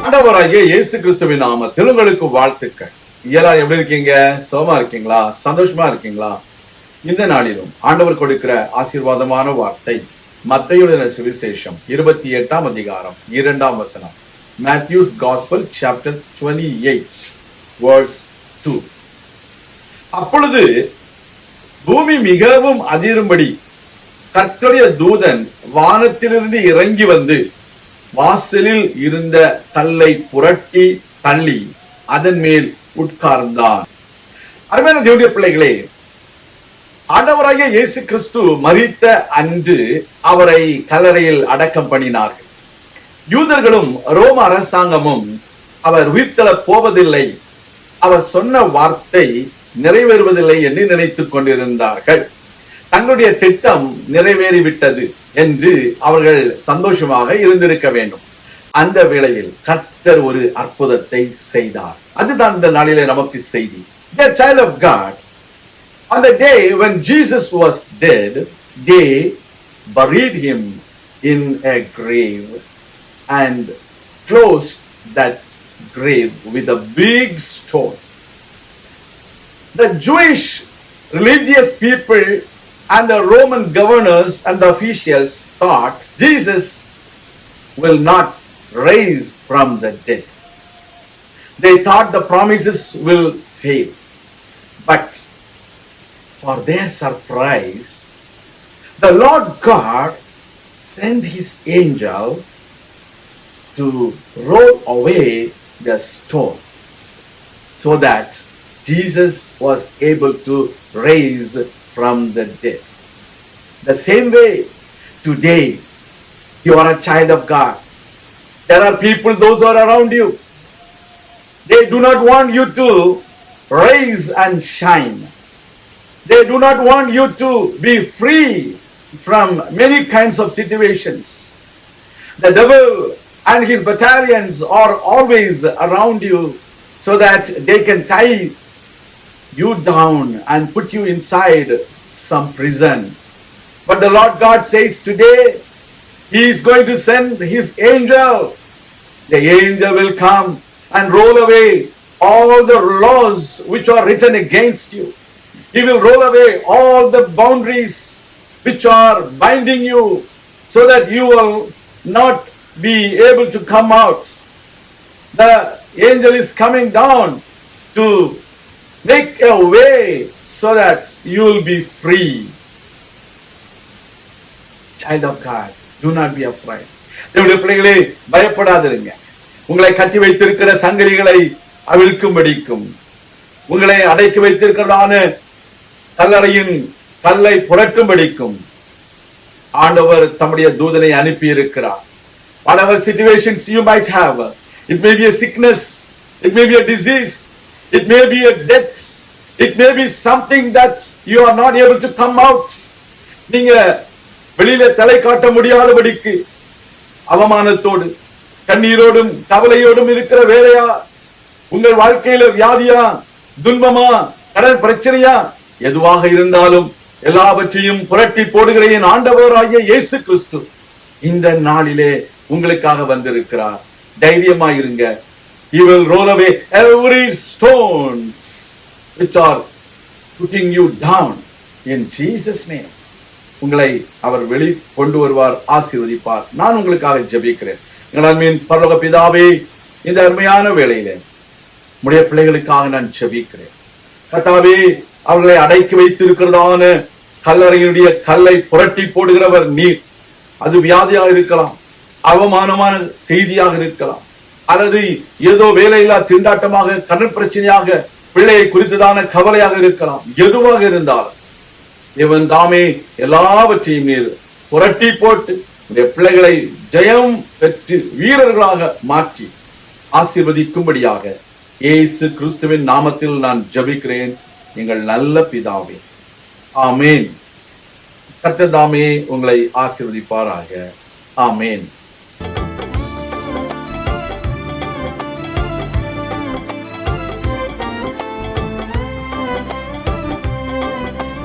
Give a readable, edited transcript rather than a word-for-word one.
ஆண்டவராகிய இயேசு கிறிஸ்துவின் நாமத்தில் உங்களுக்கு வாழ்த்துக்கள். எல்லாரும் எப்படி இருக்கீங்க? சுகமா இருக்கீங்களா? சந்தோஷமா இருக்கீங்களா? இந்த நாளிலும் ஆண்டவர் கொடுக்கிற ஆசீர்வாதமான வார்த்தை மத்தேயு சுவிசேஷம் 28ஆம் அதிகாரம் 2ஆம் வசனம். Matthew's gospel chapter 28 verse 2. அப்பொழுது பூமி மிகவும் அதிரும்படி கர்த்தருடைய தூதன் வானத்திலிருந்து இறங்கி வந்து வாசலில் இருந்த கல்லை புரட்டி தள்ளி அதன் மேல் உட்கார்ந்தான். அருமையான தேவனுடைய பிள்ளைகளே, ஆண்டவராகிய இயேசு கிறிஸ்து மரித்த அன்று அவரை கல்லறையில் அடக்கம் பண்ணினார்கள். யூதர்களும் ரோம அரசாங்கமும் அவர் உயிர்த்தெழப் போவதில்லை, அவர் சொன்ன வார்த்தை நிறைவேறுவதில்லை என்று நினைத்துக் கொண்டிருந்தார்கள். தங்களுடைய திட்டம் நிறைவேறிவிட்டது என்று அவர்கள் சந்தோஷமாக இருந்திருக்க வேண்டும். அந்த வேளையில் கர்த்தர் ஒரு அற்புதத்தை செய்தார். அதுதான் இந்த நாளிலே நமக்கு செய்தி. The child of God, on the day when Jesus was dead, they buried him in a grave and closed that grave with a big stone. The Jewish religious people and the Roman governors and the officials thought Jesus will not rise from the dead. They thought the promises will fail. But for their surprise, the Lord God sent his angel to roll away the stone so that Jesus was able to rise from the dead. The same way, today, you are a child of God. There are people, those who are around you. They do not want you to rise and shine. They do not want you to be free from many kinds of situations. The devil and his battalions are always around you so that they can tie you down and put you inside some prison. But the Lord God says today, he is going to send his angel. The angel will come and roll away all the laws which are written against you. He will roll away all the boundaries which are binding you so that you will not be able to come out. The angel is coming down to make a way so that you will be free. Child of God, do not be afraid. தேவனுடைய பிள்ளைகளே, பயப்படாதிருங்க. உங்களை கட்டி வைத்திருக்கிற சங்கிலிகளை அவிழ்க்கும்படிக்கும் உங்களை அடைக்கி வைத்திருக்கிறதான கல்லறையின் கல்லை புரட்டும்படிக்கும் ஆண்டவர் தம்முடைய தூதனை அனுப்பி இருக்கிறார். Whatever situations you might have, it may be a sickness, it may be a disease, it may be a death, it may be something that you are not able to come out. நீங்க வெளியில தலை காட்ட முடியாதபடிக்கு அவமானத்தோடு கண்ணீரோடும் கவலையோடும் இருக்கிற வேலையா, உங்கள் வாழ்க்கையில வியாதியா, துன்பமா, கடன் பிரச்சனையா, எதுவாக இருந்தாலும் எல்லாவற்றையும் புரட்டி போடுகிற என் ஆண்டவராகிய இயேசு கிறிஸ்து இந்த நாளிலே உங்களுக்காக வந்திருக்கிறார். தைரியமாயிருங்க. He will roll away every stones which are putting you down in Jesus' name. உங்களை அவர் வெளி கொண்டு வருவார், ஆசீர்வதிப்பார். நான் உங்களுக்காக ஜெபிக்கிறேன். எங்கள் பரலோக பிதாவே, இந்த அருமையான வேளையிலே உம்முடைய பிள்ளைகளுக்காக நான் ஜெபிக்கிறேன். கர்த்தாவே, அவர்களை அடைக்கி வைத்திருக்கிறதான கல்லறையினுடைய கல்லை புரட்டி போடுகிறவர் நீர். அது வியாதியாக இருக்கலாம், அவமானமான செய்தியாக இருக்கலாம், அல்லது ஏதோ வேலையில்லா திண்டாட்டமாக, கடன் பிரச்சனையாக, பிள்ளையை குறித்ததான கவலையாக இருக்கலாம். எதுவாக இருந்தாலும் இவன் தாமே எல்லாவற்றையும் நீர் புரட்டி போட்டு பிள்ளைகளை ஜெயம் பெற்று வீரர்களாக மாற்றி ஆசீர்வதிக்கும்படியாக இயேசு கிறிஸ்துவின் நாமத்தில் நான் ஜெபிக்கிறேன், எங்கள் நல்ல பிதாவே. ஆமேன். கர்த்தர் தாமே உங்களை ஆசீர்வதிப்பாராக. ஆமேன்.